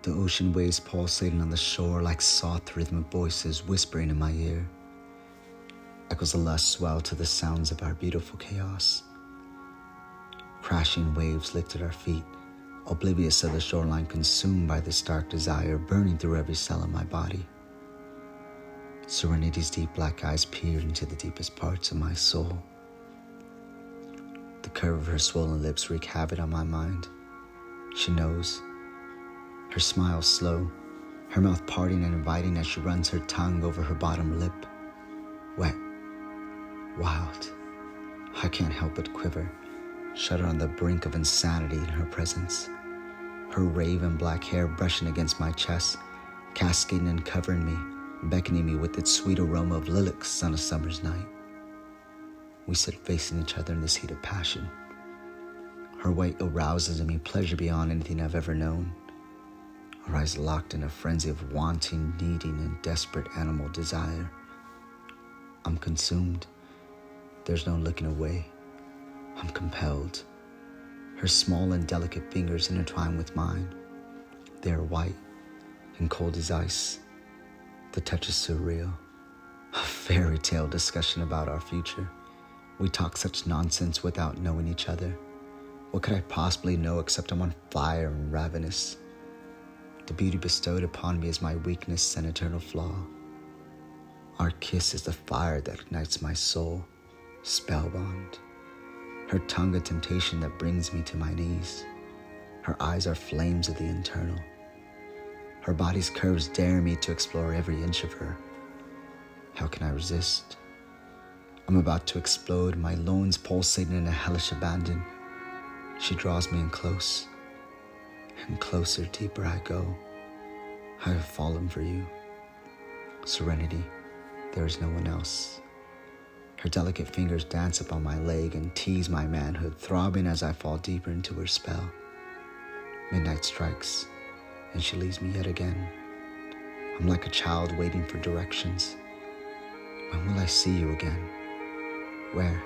The ocean waves pulsating on the shore like soft rhythmic voices whispering in my ear. Echoes of lust swell to the sounds of our beautiful chaos. Crashing waves lift at our feet, oblivious of the shoreline, consumed by this dark desire burning through every cell of my body. Serenity's deep black eyes peered into the deepest parts of my soul. The curve of her swollen lips wreak havoc on my mind. She knows. Her smile slow, her mouth parting and inviting as she runs her tongue over her bottom lip. Wet, wild. I can't help but quiver, shudder on the brink of insanity in her presence. Her raven black hair brushing against my chest, cascading and covering me, beckoning me with its sweet aroma of lilacs on a summer's night. We sit facing each other in this heat of passion. Her weight arouses in me pleasure beyond anything I've ever known. Our eyes locked in a frenzy of wanting, needing, and desperate animal desire. I'm consumed. There's no looking away. I'm compelled. Her small and delicate fingers intertwine with mine. They are white and cold as ice. The touch is surreal. A fairy tale discussion about our future. We talk such nonsense without knowing each other. What could I possibly know except I'm on fire and ravenous? The beauty bestowed upon me is my weakness and eternal flaw. Our kiss is the fire that ignites my soul, spellbound. Her tongue a temptation that brings me to my knees. Her eyes are flames of the internal. Her body's curves dare me to explore every inch of her. How can I resist? I'm about to explode, my loins pulsating in a hellish abandon. She draws me in close, and closer, deeper I go. I have fallen for you. Serenity, there is no one else. Her delicate fingers dance upon my leg and tease my manhood, throbbing as I fall deeper into her spell. Midnight strikes, and she leaves me yet again. I'm like a child waiting for directions. When will I see you again? Where?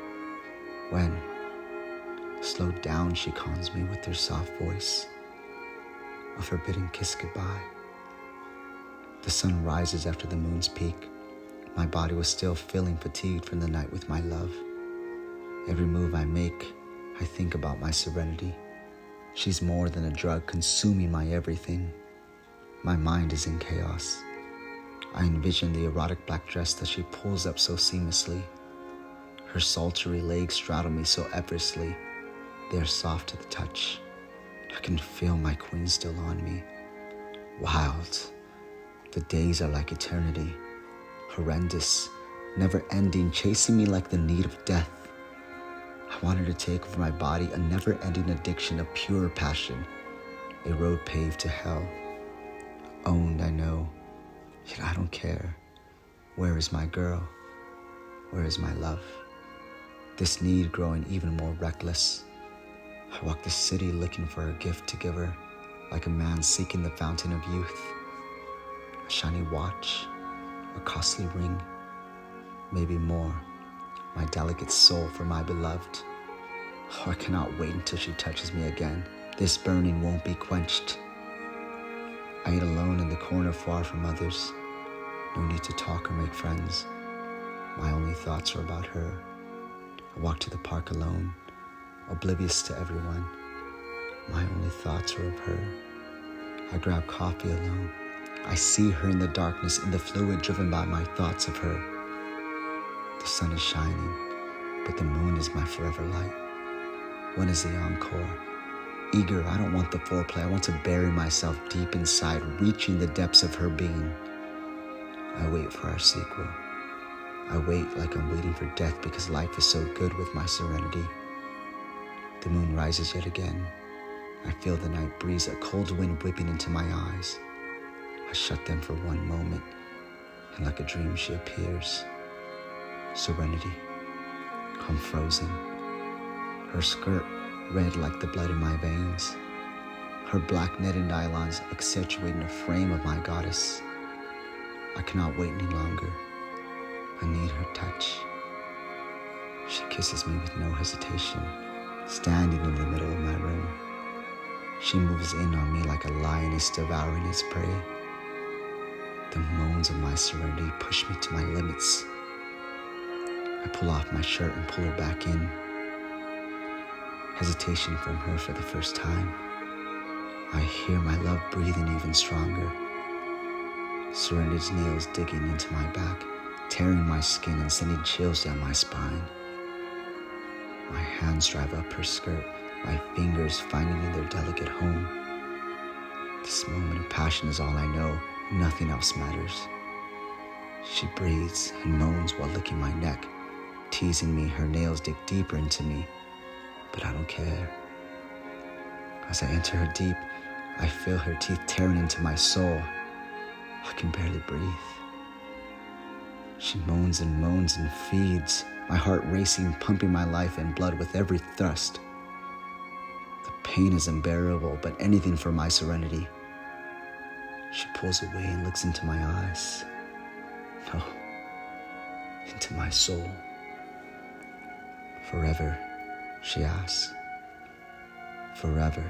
When? Slow down, she calls me with her soft voice. A forbidden kiss goodbye. The sun rises after the moon's peak. My body was still feeling fatigued from the night with my love. Every move I make, I think about my serenity. She's more than a drug consuming my everything. My mind is in chaos. I envision the erotic black dress that she pulls up so seamlessly. Her sultry legs straddle me so effortlessly. They are soft to the touch. I can feel my queen still on me. Wild. The days are like eternity. Horrendous, never-ending, chasing me like the need of death. I wanted to take over my body, a never-ending addiction of pure passion, a road paved to hell. Owned, I know, yet I don't care. Where is my girl? Where is my love? This need growing even more reckless. I walk the city looking for a gift to give her, like a man seeking the fountain of youth. A shiny watch, a costly ring, maybe more, my delicate soul for my beloved. Oh, I cannot wait until she touches me again. This burning won't be quenched. I eat alone in the corner far from others. No need to talk or make friends. My only thoughts are about her. I walk to the park alone, oblivious to everyone. My only thoughts are of her. I grab coffee alone. I see her in the darkness, in the fluid driven by my thoughts of her. The sun is shining, but the moon is my forever light. When is the encore? Eager, I don't want the foreplay. I want to bury myself deep inside, reaching the depths of her being. I wait for our sequel. I wait like I'm waiting for death because life is so good with my serenity. The moon rises yet again. I feel the night breeze, a cold wind whipping into my eyes. I shut them for one moment, and like a dream she appears. Serenity, I'm frozen. Her skirt red like the blood in my veins. Her black netted nylons accentuating the frame of my goddess. I cannot wait any longer. I need her touch. She kisses me with no hesitation, standing in the middle of my room. She moves in on me like a lion is devouring its prey. The moans of my serenity push me to my limits. I pull off my shirt and pull her back in. Hesitation from her for the first time. I hear my love breathing even stronger. Serenity's nails digging into my back, tearing my skin and sending chills down my spine. My hands drive up her skirt, my fingers finding their delicate home. This moment of passion is all I know. Nothing else matters. She breathes and moans while licking my neck, teasing me. Her nails dig deeper into me, but I don't care. As I enter her deep, I feel her teeth tearing into my soul. I can barely breathe. She moans and feeds, my heart racing, pumping my life and blood with every thrust. The pain is unbearable, but anything for my serenity. She pulls away and looks into my eyes. No, into my soul. Forever, she asks. Forever,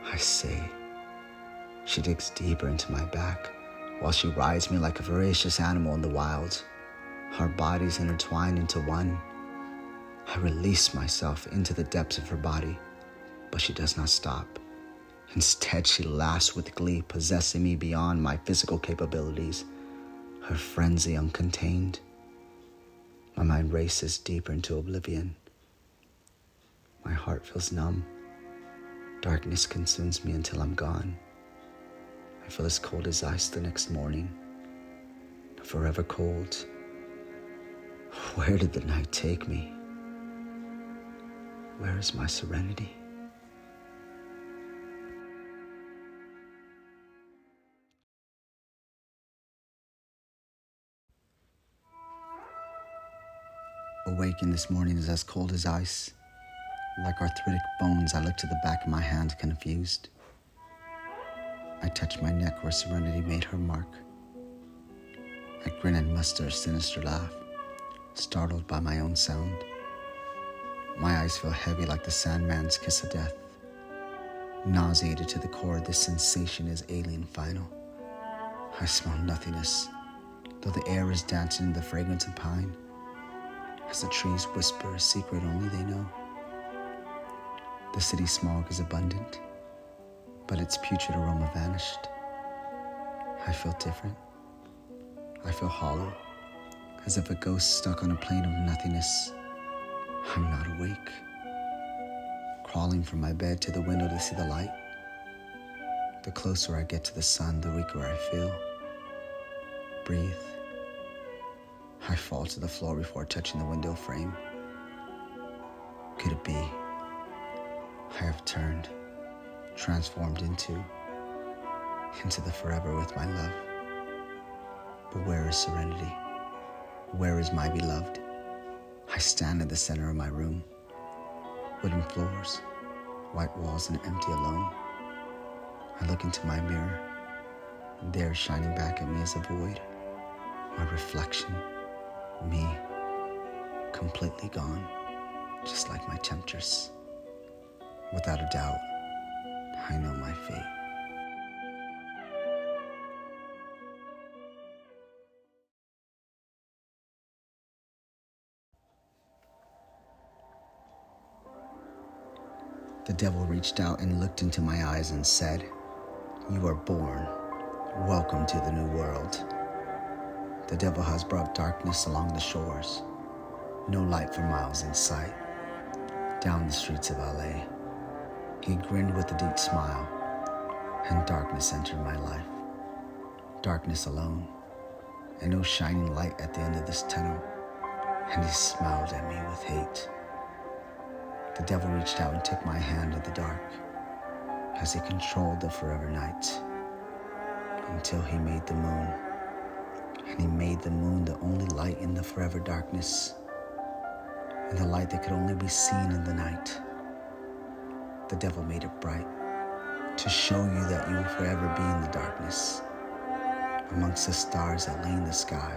I say. She digs deeper into my back while she rides me like a voracious animal in the wild. Our bodies intertwine into one. I release myself into the depths of her body, but she does not stop. Instead, she laughs with glee, possessing me beyond my physical capabilities, her frenzy uncontained. My mind races deeper into oblivion. My heart feels numb. Darkness consumes me until I'm gone. I feel as cold as ice the next morning, forever cold. Where did the night take me? Where is my serenity? Awakened this morning is as cold as ice. Like arthritic bones, I look to the back of my hand confused. I touch my neck where serenity made her mark. I grin and muster a sinister laugh, startled by my own sound. My eyes feel heavy like the Sandman's kiss of death. Nauseated to the core, this sensation is alien final. I smell nothingness, though the air is dancing in the fragrance of pine, as the trees whisper a secret only they know. The city smog is abundant, but its putrid aroma vanished. I feel different. I feel hollow, as if a ghost stuck on a plane of nothingness. I'm not awake. Crawling from my bed to the window to see the light. The closer I get to the sun, the weaker I feel. Breathe. I fall to the floor before touching the window frame. Could it be? I have turned, transformed into the forever with my love. But where is serenity? Where is my beloved? I stand in the center of my room. Wooden floors, white walls, and empty alone. I look into my mirror, and there shining back at me is a void. My reflection, me, completely gone, just like my temptress. Without a doubt, I know my fate. The devil reached out and looked into my eyes and said, "You are born. Welcome to the new world." The devil has brought darkness along the shores. No light for miles in sight. Down the streets of LA, he grinned with a deep smile, and darkness entered my life. Darkness alone, and no shining light at the end of this tunnel, and he smiled at me with hate. The devil reached out and took my hand in the dark, as he controlled the forever night, until he made the moon. And he made the moon the only light in the forever darkness, and the light that could only be seen in the night. The devil made it bright, to show you that you will forever be in the darkness, amongst the stars that lay in the sky.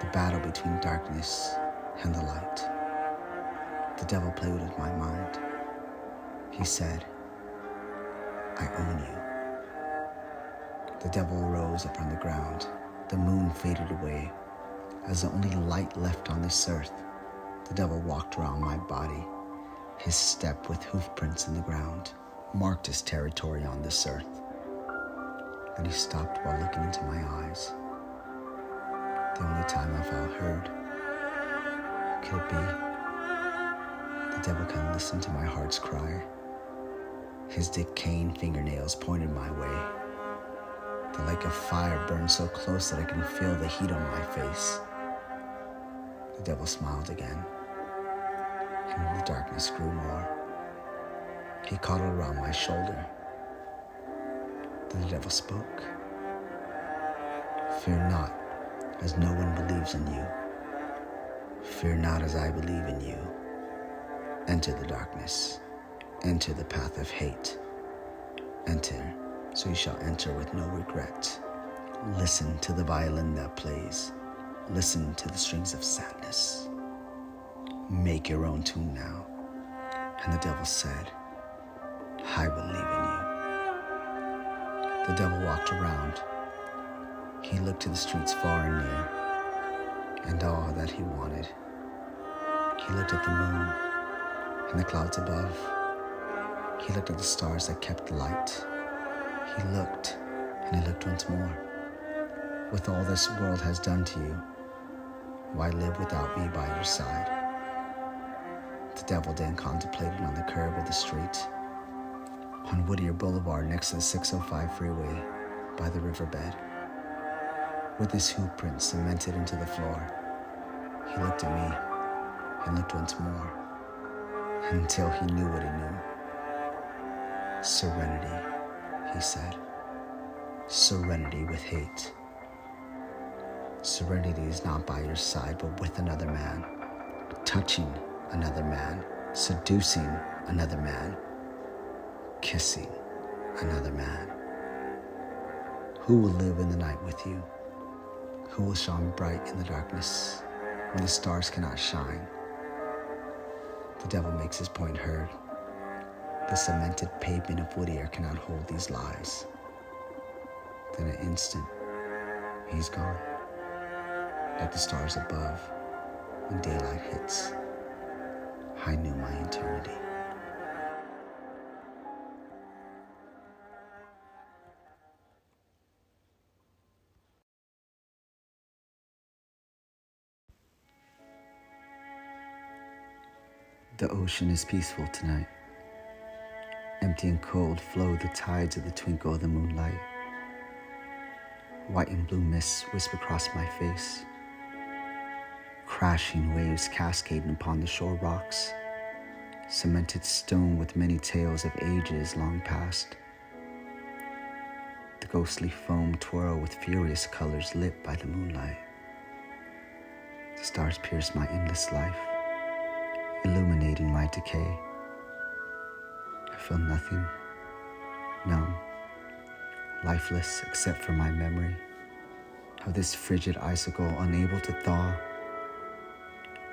The battle between darkness and the light. The devil played with my mind. He said, I own you. The devil rose up on the ground. The moon faded away. As the only light left on this earth, the devil walked around my body. His step with hoof prints in the ground marked his territory on this earth. Then he stopped while looking into my eyes. The only time I felt heard. Could it be? The devil can listen to my heart's cry. His decaying fingernails pointed my way. The lake of fire burned so close that I can feel the heat on my face. The devil smiled again, and the darkness grew more. He cuddled around my shoulder. Then the devil spoke. Fear not, as no one believes in you. Fear not, as I believe in you. Enter the darkness. Enter the path of hate. Enter, so you shall enter with no regret. Listen to the violin that plays. Listen to the strings of sadness. Make your own tune now. And the devil said, I believe in you. The devil walked around. He looked to the streets far and near, and all that he wanted. He looked at the moon and the clouds above. He looked at the stars that kept the light. He looked, and he looked once more. With all this world has done to you, why live without me by your side? The devil then contemplated on the curb of the street, on Whittier Boulevard next to the 605 freeway by the riverbed. With his hoop print cemented into the floor, he looked at me and looked once more, until he knew what he knew. Serenity, he said. Serenity with hate. Serenity is not by your side, but with another man, touching another man, seducing another man, kissing another man. Who will live in the night with you? Who will shine bright in the darkness when the stars cannot shine? The devil makes his point heard. The cemented pavement of Whittier cannot hold these lies. Then an instant, he's gone. Like the stars above, when daylight hits, I knew my eternity. The ocean is peaceful tonight. Empty and cold flow the tides of the twinkle of the moonlight. White and blue mists whisper across my face. Crashing waves cascading upon the shore rocks. Cemented stone with many tales of ages long past. The ghostly foam twirl with furious colors lit by the moonlight. The stars pierce my endless life, illuminating my decay. I feel nothing, numb, lifeless except for my memory of this frigid icicle unable to thaw.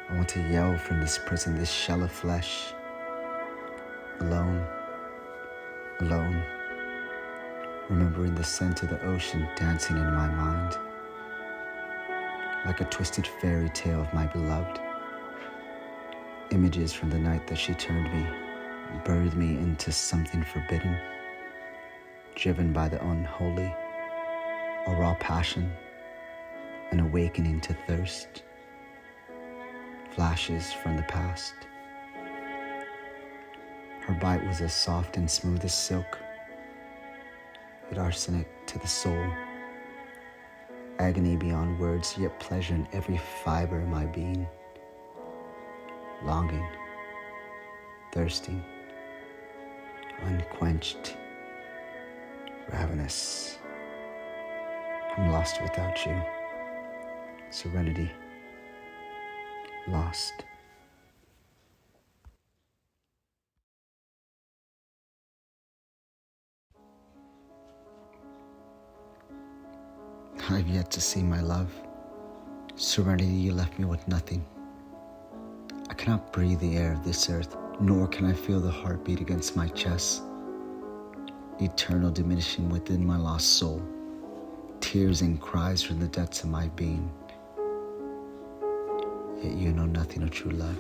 I want to yell from this prison, this shell of flesh. Alone, alone, remembering the scent of the ocean dancing in my mind. Like a twisted fairy tale of my beloved. Images from the night that she turned me, birthed me into something forbidden. Driven by the unholy, a raw passion, an awakening to thirst. Flashes from the past. Her bite was as soft and smooth as silk, yet arsenic to the soul. Agony beyond words, yet pleasure in every fiber of my being. Longing, thirsting, unquenched, ravenous. I'm lost without you. Serenity. Lost. I've yet to see my love. Serenity, you left me with nothing. I cannot breathe the air of this earth, nor can I feel the heartbeat against my chest. eternal diminishing within my lost soul, tears and cries from the depths of my being. Yet you know nothing of true love,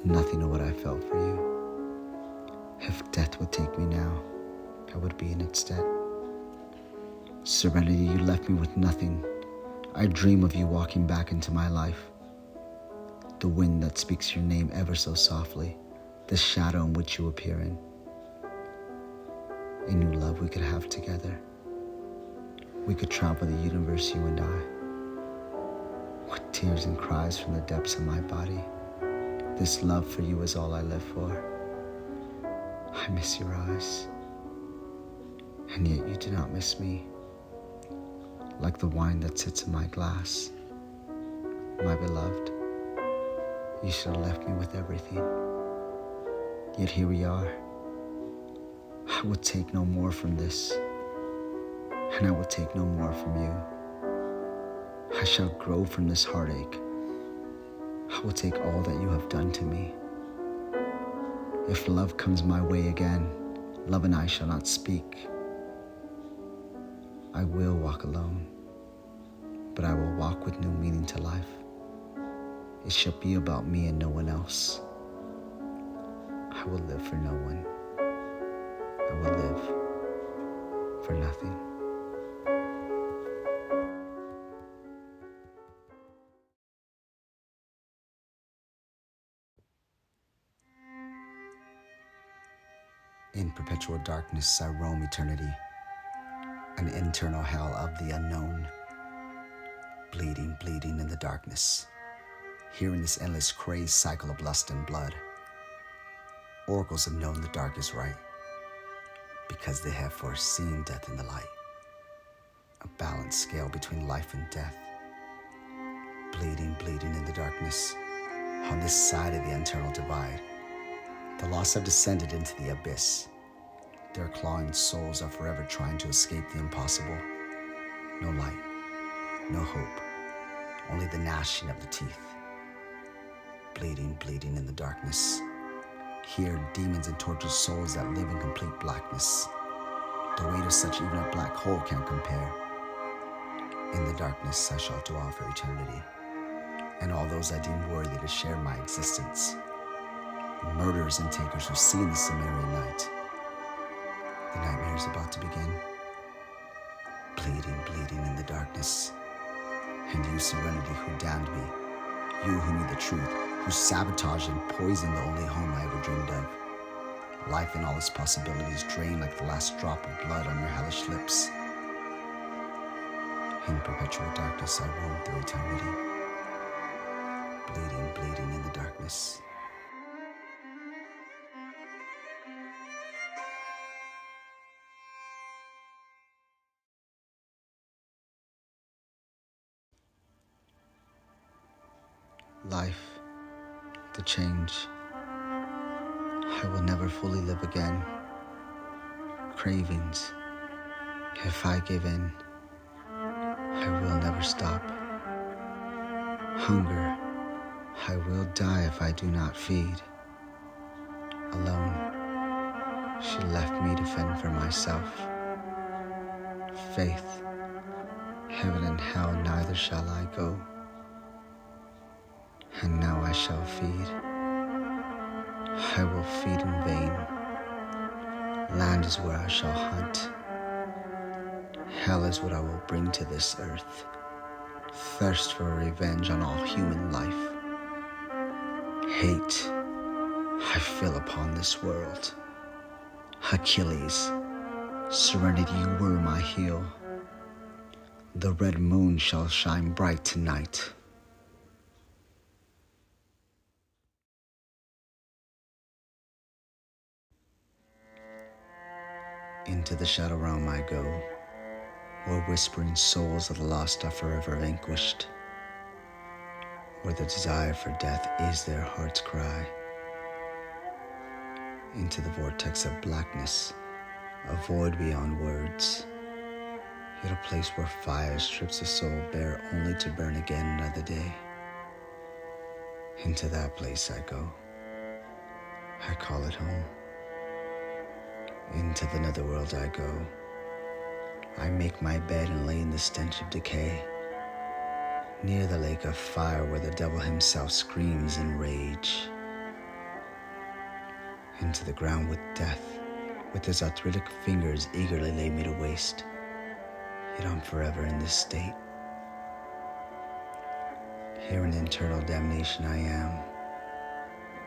nothing of what I felt for you. If death would take me now, I would be in its stead. Serenity, you left me with nothing. I dream of you walking back into my life. The wind that speaks your name ever so softly, the shadow in which you appear in. A new love we could have together. We could travel the universe, you and I. With tears and cries from the depths of my body, this love for you is all I live for. I miss your eyes, and yet you do not miss me. Like the wine that sits in my glass, my beloved, you should have left me with everything. Yet here we are. I will take no more from this, and I will take no more from you. I shall grow from this heartache. I will take all that you have done to me. If love comes my way again, love and I shall not speak. I will walk alone, but I will walk with new meaning to life. It shall be about me and no one else. I will live for no one. I will live for nothing. In perpetual darkness I roam eternity, an internal hell of the unknown, bleeding in the darkness, hearing this endless crazed cycle of lust and blood. Oracles have known the dark is right, because they have foreseen death in the light, a balanced scale between life and death, bleeding in the darkness, on this side of the internal divide. The lost have descended into the abyss. Their clawing souls are forever trying to escape the impossible. No light, no hope, only the gnashing of the teeth. Bleeding in the darkness. Here, demons and tortured souls that live in complete blackness. The weight of such even a black hole can't compare. In the darkness I shall dwell for eternity, and all those I deem worthy to share my existence. Murderers and takers who see in the Cimmerian night. The nightmare is about to begin. Bleeding in the darkness. And you, serenity, who damned me. You who knew the truth, who sabotaged and poisoned the only home I ever dreamed of. Life and all its possibilities drained like the last drop of blood on your hellish lips. In perpetual darkness I roam through eternity. Bleeding in the darkness. Life, the change. I will never fully live again. Cravings. If I give in, I will never stop. Hunger. I will die if I do not feed. Alone. She left me to fend for myself. Faith. Heaven and hell neither shall I go. And now I shall feed. I will feed in vain. Land is where I shall hunt. Hell is what I will bring to this earth. Thirst for revenge on all human life. Hate I fill upon this world. Achilles, serenity, you were my heel. The red moon shall shine bright tonight. Into the shadow realm I go, where whispering souls of the lost are forever vanquished, where the desire for death is their heart's cry. Into the vortex of blackness, a void beyond words, yet a place where fire strips the soul bare only to burn again another day. Into that place I go. I call it home. Into the netherworld I go. I make my bed and lay in the stench of decay, near the lake of fire where the devil himself screams in rage. Into the ground with death, with his arthritic fingers eagerly lay me to waste. Yet I'm forever in this state. Here in eternal damnation I am,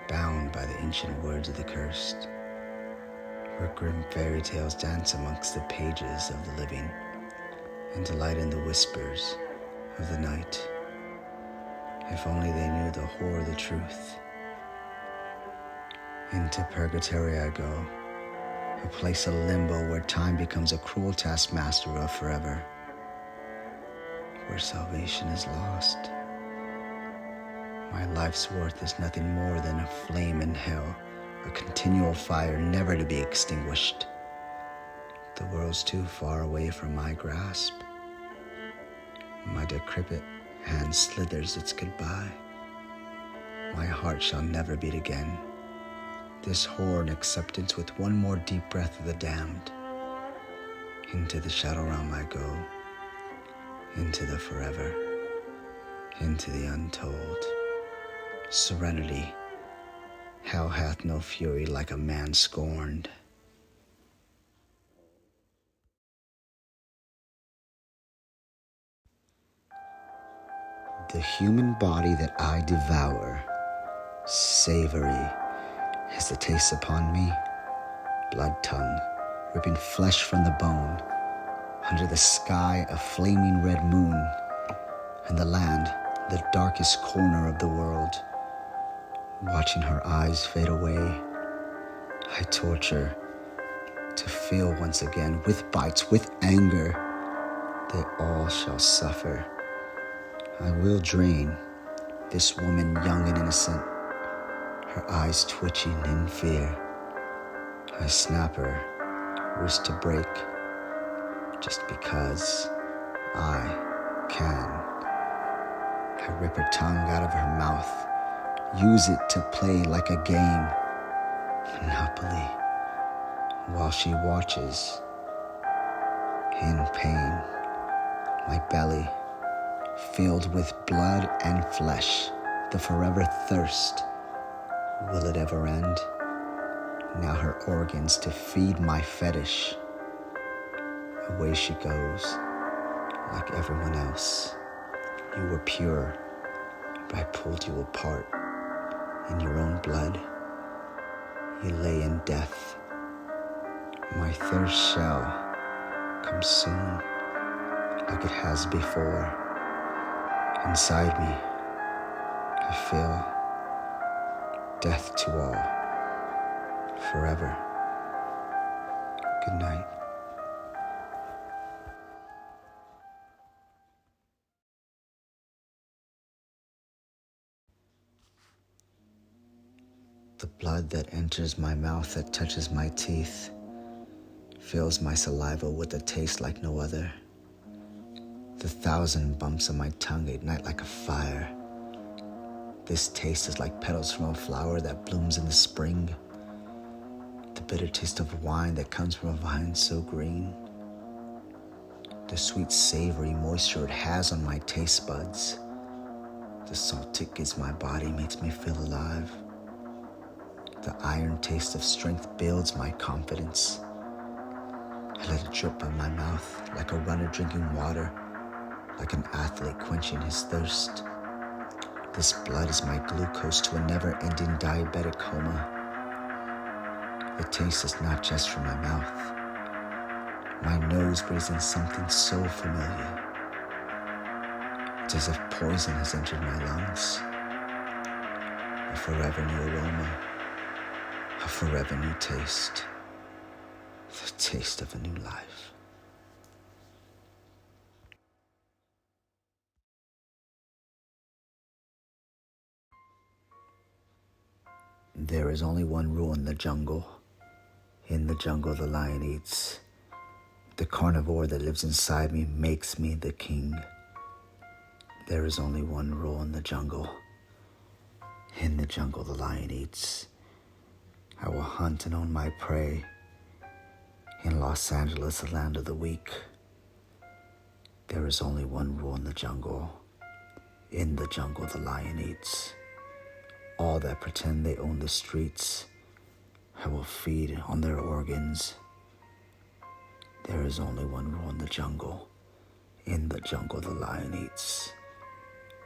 bound by the ancient words of the cursed, where grim fairy tales dance amongst the pages of the living and delight in the whispers of the night. If only they knew the horror of the truth. Into purgatory I go, a place of limbo where time becomes a cruel taskmaster of forever, where salvation is lost. My life's worth is nothing more than a flame in hell, a continual fire never to be extinguished. The world's too far away from my grasp. My decrepit hand slithers its goodbye. My heart shall never beat again. This horror and acceptance with one more deep breath of the damned. Into the shadow realm I go, into the forever, into the untold. Serenity, hell hath no fury like a man scorned. The human body that I devour, savory, has the taste upon me, blood tongue, ripping flesh from the bone, under the sky a flaming red moon, and the land, the darkest corner of the world. Watching her eyes fade away, I torture to feel once again, with bites, with anger, they all shall suffer. I will drain this woman young and innocent, her eyes twitching in fear. I snap her wrist to break, just because I can. I rip her tongue out of her mouth, use it to play like a game, Monopoly, while she watches in pain. My belly filled with blood and flesh, the forever thirst. Will it ever end? Now her organs to feed my fetish. Away she goes, like everyone else. You were pure, but I pulled you apart. In your own blood, you lay in death. My thirst shall come soon, like it has before. Inside me, I feel death to all, forever. Good night. The blood that enters my mouth, that touches my teeth, fills my saliva with a taste like no other. The thousand bumps on my tongue ignite like a fire. This taste is like petals from a flower that blooms in the spring. The bitter taste of wine that comes from a vine so green. The sweet savory moisture it has on my taste buds. The salt it gives my body makes me feel alive. The iron taste of strength builds my confidence. I let it drip on my mouth like a runner drinking water, like an athlete quenching his thirst. This blood is my glucose to a never-ending diabetic coma. The taste is not just from my mouth. My nose breathes in something so familiar. It's as if poison has entered my lungs. A forever new aroma, a forever new taste, the taste of a new life. There is only one rule in the jungle. In the jungle, the lion eats. The carnivore that lives inside me makes me the king. There is only one rule in the jungle. In the jungle, the lion eats. I will hunt and own my prey. In Los Angeles, the land of the weak, there is only one rule in the jungle. In the jungle, the lion eats. All that pretend they own the streets, I will feed on their organs. There is only one rule in the jungle. In the jungle, the lion eats.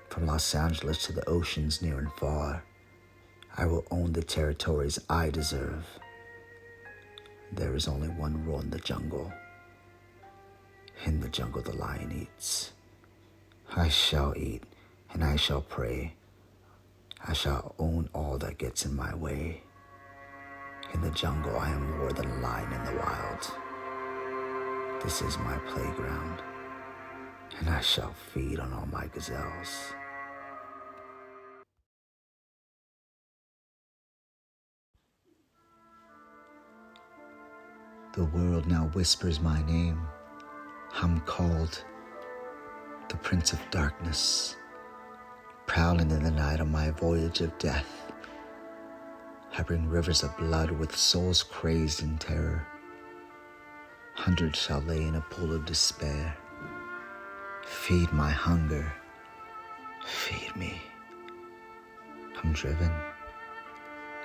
From Los Angeles to the oceans near and far, I will own the territories I deserve. There is only one rule in the jungle. In the jungle, the lion eats. I shall eat, and I shall prey. I shall own all that gets in my way. In the jungle, I am more than a lion in the wild. This is my playground, and I shall feed on all my gazelles. The world now whispers my name. I'm called the Prince of Darkness, prowling in the night on my voyage of death. I bring rivers of blood with souls crazed in terror. Hundreds shall lay in a pool of despair. Feed my hunger, feed me. I'm driven.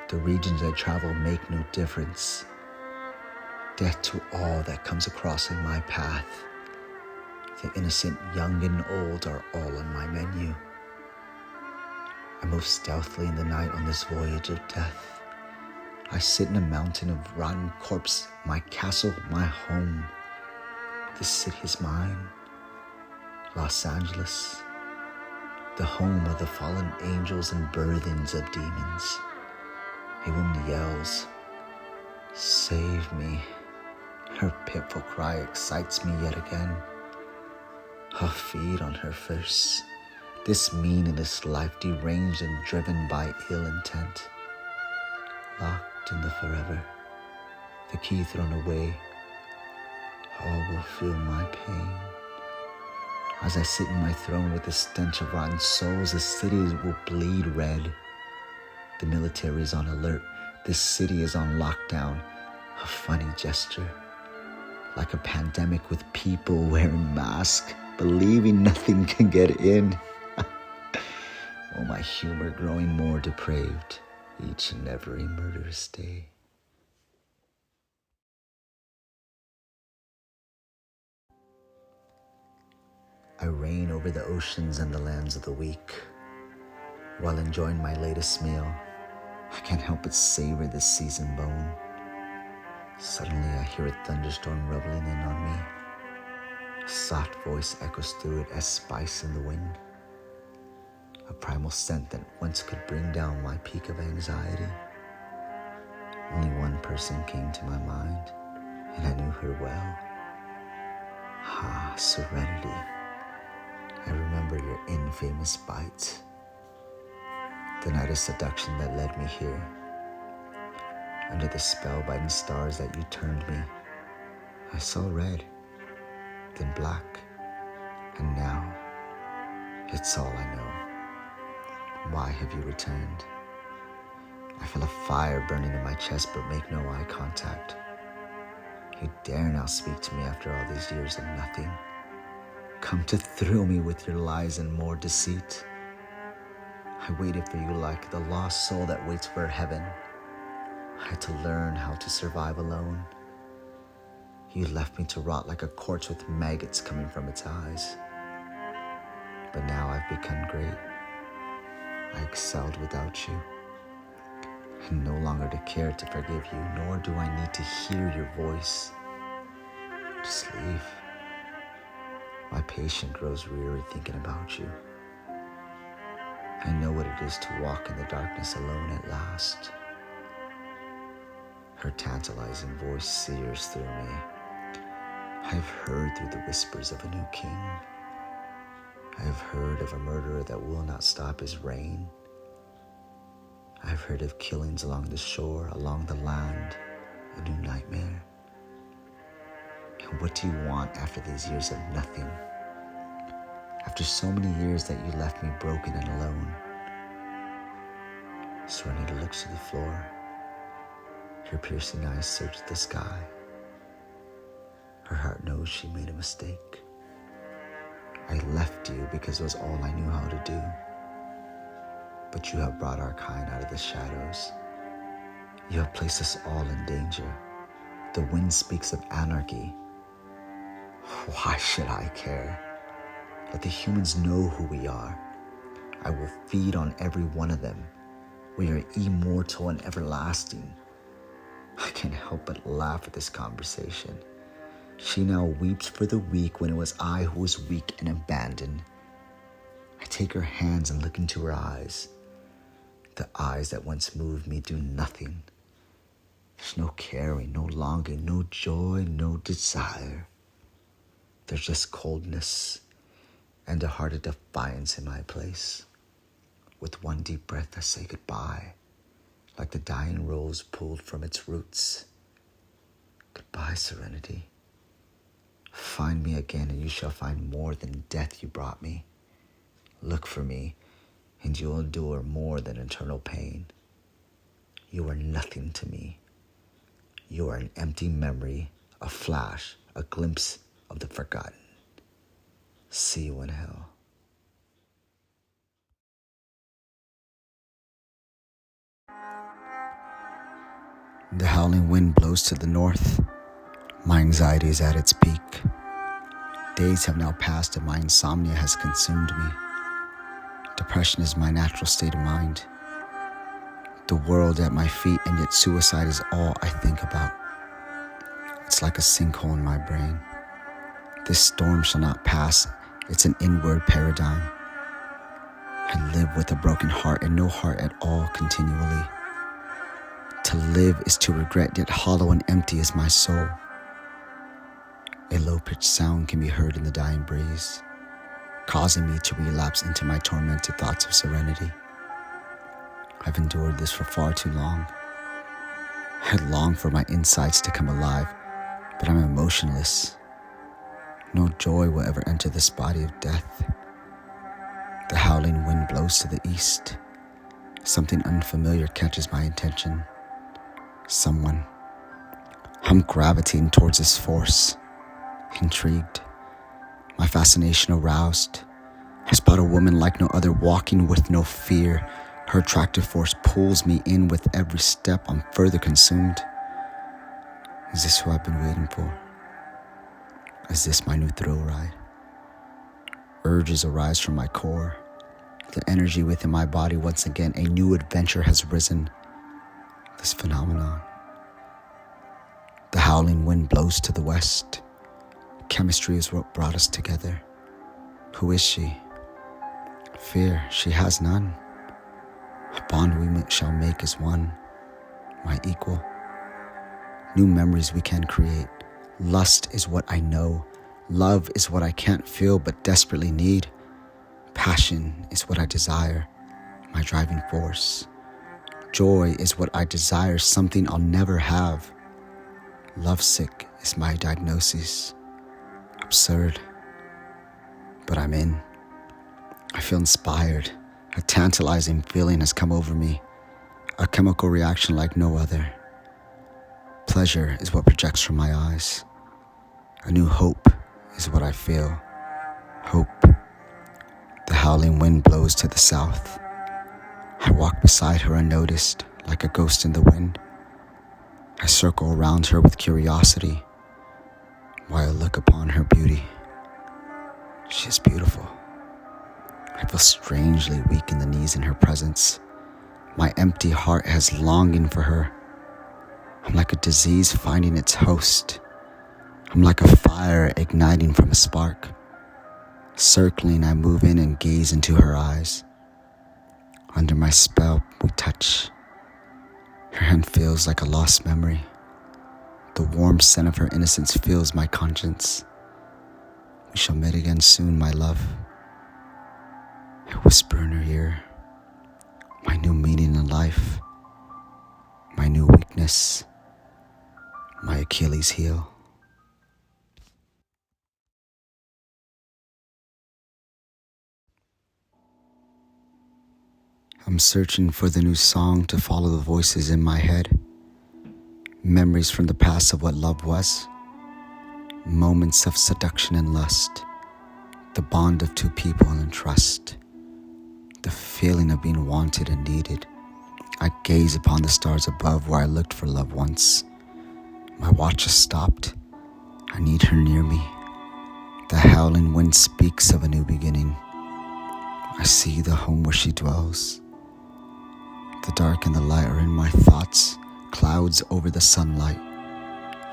The regions I travel make no difference. Death to all that comes across in my path. The innocent, young and old are all on my menu. I move stealthily in the night on this voyage of death. I sit in a mountain of rotten corpse, my castle, my home. This city is mine, Los Angeles, the home of the fallen angels and birthings of demons. A woman yells, "Save me." Her pitiful cry excites me yet again. I'll feed on her first. This meaningless life deranged and driven by ill intent. Locked in the forever, the key thrown away. All will feel my pain. As I sit in my throne with the stench of rotten souls, the city will bleed red. The military is on alert. This city is on lockdown. A funny gesture. Like a pandemic with people wearing masks, believing nothing can get in. Oh, my humor growing more depraved each and every murderous day. I reign over the oceans and the lands of the weak. While enjoying my latest meal, I can't help but savor this seasoned bone. Suddenly I hear a thunderstorm rumbling in on me. A soft voice echoes through it as spice in the wind. A primal scent that once could bring down my peak of anxiety. Only one person came to my mind, and I knew her well. Ah, Serenity. I remember your infamous bite. The night of seduction that led me here. Under the spellbinding stars that you turned me, I saw red, then black, and now it's all I know. Why have you returned? I feel a fire burning in my chest but make no eye contact. You dare now speak to me after all these years of nothing. Come to thrill me with your lies and more deceit. I waited for you like the lost soul that waits for heaven. I had to learn how to survive alone. You left me to rot like a corpse with maggots coming from its eyes. But now I've become great. I excelled without you. I no longer care to forgive you, nor do I need to hear your voice. Just leave. My patience grows weary thinking about you. I know what it is to walk in the darkness alone at last. Her tantalizing voice sears through me. I've heard through the whispers of a new king. I have heard of a murderer that will not stop his reign. I've heard of killings along the shore, along the land, a new nightmare. And what do you want after these years of nothing? After so many years that you left me broken and alone. Serenity looks to the floor. Her piercing eyes search the sky. Her heart knows she made a mistake. I left you because it was all I knew how to do. But you have brought our kind out of the shadows. You have placed us all in danger. The wind speaks of anarchy. Why should I care? Let the humans know who we are. I will feed on every one of them. We are immortal and everlasting. I can't help but laugh at this conversation. She now weeps for the weak when it was I who was weak and abandoned. I take her hands and look into her eyes. The eyes that once moved me do nothing. There's no caring, no longing, no joy, no desire. There's just coldness and a heart of defiance in my place. With one deep breath, I say goodbye, like the dying rose pulled from its roots. Goodbye, serenity. Find me again, and you shall find more than death you brought me. Look for me, and you'll endure more than eternal pain. You are nothing to me. You are an empty memory, a flash, a glimpse of the forgotten. See you in hell. The howling wind blows to the north. My anxiety is at its peak. Days have now passed and my insomnia has consumed me. Depression is my natural state of mind. The world at my feet, and yet suicide is all I think about. It's like a sinkhole in my brain. This storm shall not pass. It's an inward paradigm. I live with a broken heart and no heart at all continually. To live is to regret, yet hollow and empty is my soul. A low-pitched sound can be heard in the dying breeze, causing me to relapse into my tormented thoughts of serenity. I've endured this for far too long. I long for my insides to come alive, but I'm emotionless. No joy will ever enter this body of death. The howling wind blows to the east. Something unfamiliar catches my attention. Someone. I'm gravitating towards this force. Intrigued. My fascination aroused. I spot a woman like no other, walking with no fear. Her attractive force pulls me in with every step. I'm further consumed. Is this who I've been waiting for? Is this my new thrill ride? Urges arise from my core. The energy within my body, once again, a new adventure has risen. This phenomenon. The howling wind blows to the west. Chemistry is what brought us together. Who is she? Fear, she has none. A bond we shall make is one, my equal. New memories we can create. Lust is what I know. Love is what I can't feel but desperately need. Passion is what I desire, my driving force. Joy is what I desire, something I'll never have. Lovesick is my diagnosis. Absurd, but I'm in. I feel inspired. A tantalizing feeling has come over me, a chemical reaction like no other. Pleasure is what projects from my eyes. A new hope is what I feel. Hope. The howling wind blows to the south. I walk beside her unnoticed, like a ghost in the wind. I circle around her with curiosity, while I look upon her beauty. She is beautiful. I feel strangely weak in the knees in her presence. My empty heart has longing for her. I'm like a disease finding its host. I'm like a fire igniting from a spark. Circling, I move in and gaze into her eyes. Under my spell, we touch. Her hand feels like a lost memory. The warm scent of her innocence fills my conscience. We shall meet again soon, my love. I whisper in her ear, my new meaning in life, my new weakness, my Achilles heel. I'm searching for the new song to follow the voices in my head. Memories from the past of what love was. Moments of seduction and lust, the bond of two people in trust, the feeling of being wanted and needed. I gaze upon the stars above where I looked for love once. My watch has stopped. I need her near me. The howling wind speaks of a new beginning. I see the home where she dwells. The dark and the light are in my thoughts, clouds over the sunlight,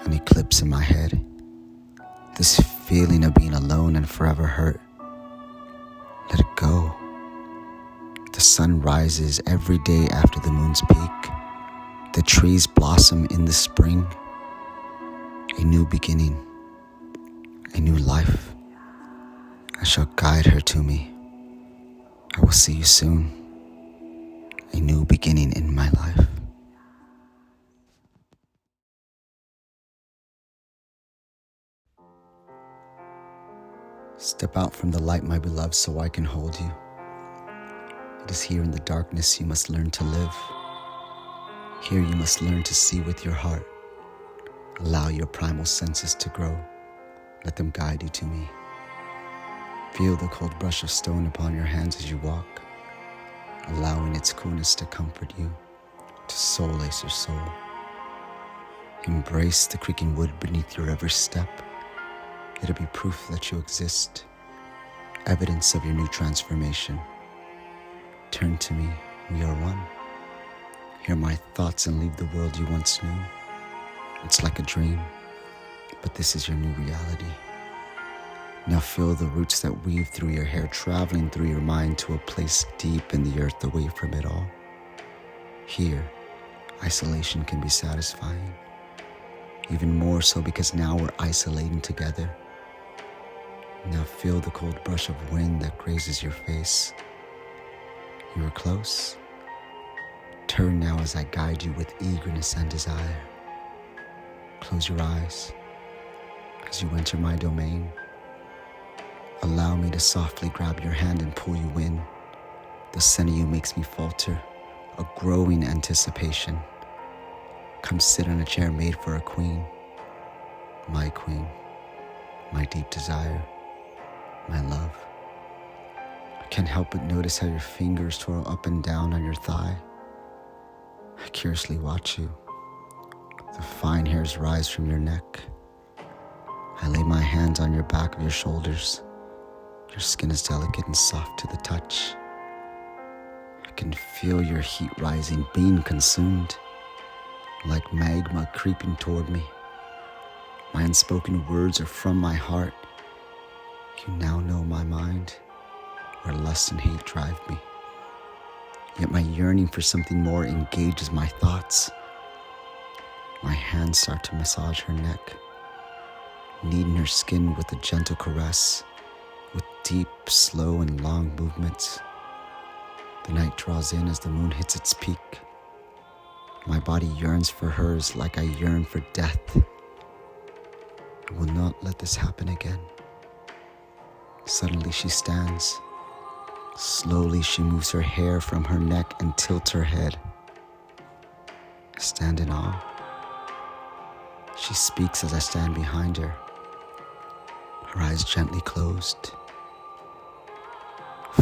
an eclipse in my head. This feeling of being alone and forever hurt, let it go. The sun rises every day after the moon's peak. The trees blossom in the spring. A new beginning, a new life. I shall guide her to me. I will see you soon. A new beginning in my life. Step out from the light, my beloved, so I can hold you. It is here in the darkness you must learn to live. Here you must learn to see with your heart. Allow your primal senses to grow. Let them guide you to me. Feel the cold brush of stone upon your hands as you walk, allowing its coolness to comfort you, to solace your soul. Embrace the creaking wood beneath your every step. It'll be proof that you exist, evidence of your new transformation. Turn to me, we are one. Hear my thoughts and leave the world you once knew. It's like a dream, but this is your new reality. Now feel the roots that weave through your hair, traveling through your mind to a place deep in the earth away from it all. Here, isolation can be satisfying. Even more so because now we're isolating together. Now feel the cold brush of wind that grazes your face. You are close. Turn now as I guide you with eagerness and desire. Close your eyes as you enter my domain. Allow me to softly grab your hand and pull you in. The scent of you makes me falter, a growing anticipation. Come sit on a chair made for a queen, my deep desire, my love. I can't help but notice how your fingers twirl up and down on your thigh. I curiously watch you. The fine hairs rise from your neck. I lay my hands on your back of your shoulders. Your skin is delicate and soft to the touch. I can feel your heat rising, being consumed, like magma creeping toward me. My unspoken words are from my heart. You now know my mind, where lust and hate drive me. Yet my yearning for something more engages my thoughts. My hands start to massage her neck, kneading her skin with a gentle caress, with deep, slow, and long movements. The night draws in as the moon hits its peak. My body yearns for hers like I yearn for death. I will not let this happen again. Suddenly she stands. Slowly she moves her hair from her neck and tilts her head. I stand in awe. She speaks as I stand behind her, her eyes gently closed.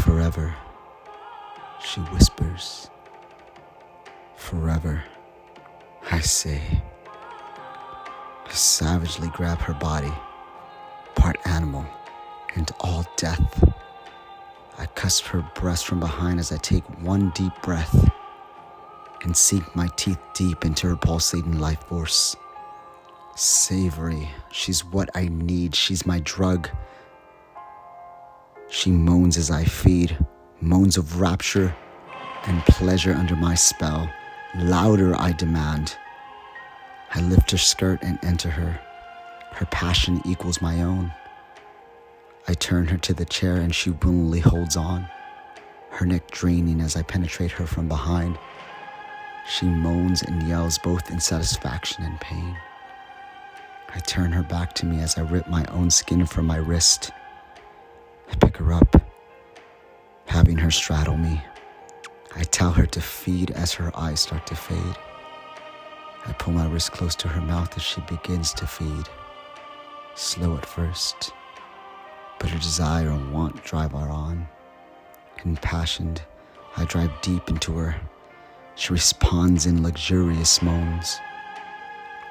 Forever, she whispers. Forever, I say. I savagely grab her body, part animal and all death. I cusp her breast from behind as I take one deep breath and sink my teeth deep into her pulsating life force. Savory, she's what I need, she's my drug. She moans as I feed, moans of rapture and pleasure under my spell. Louder, I demand. I lift her skirt and enter her. Her passion equals my own. I turn her to the chair and she willingly holds on, her neck draining as I penetrate her from behind. She moans and yells both in satisfaction and pain. I turn her back to me as I rip my own skin from my wrist. I pick her up, having her straddle me. I tell her to feed as her eyes start to fade. I pull my wrist close to her mouth as she begins to feed. slow at first, but her desire and want drive her on. Impassioned, I drive deep into her. She responds in luxurious moans.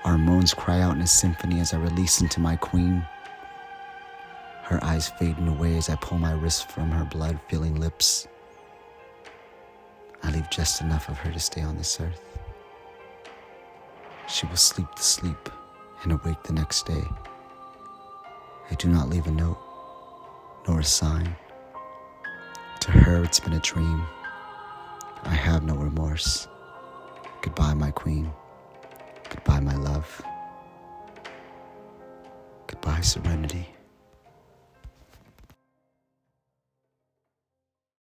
Our moans cry out in a symphony as I release into my queen. Her eyes fading away as I pull my wrist from her blood-filling lips. I leave just enough of her to stay on this earth. She will sleep the sleep and awake the next day. I do not leave a note, nor a sign. To her, it's been a dream. I have no remorse. Goodbye, my queen. Goodbye, my love. Goodbye, serenity.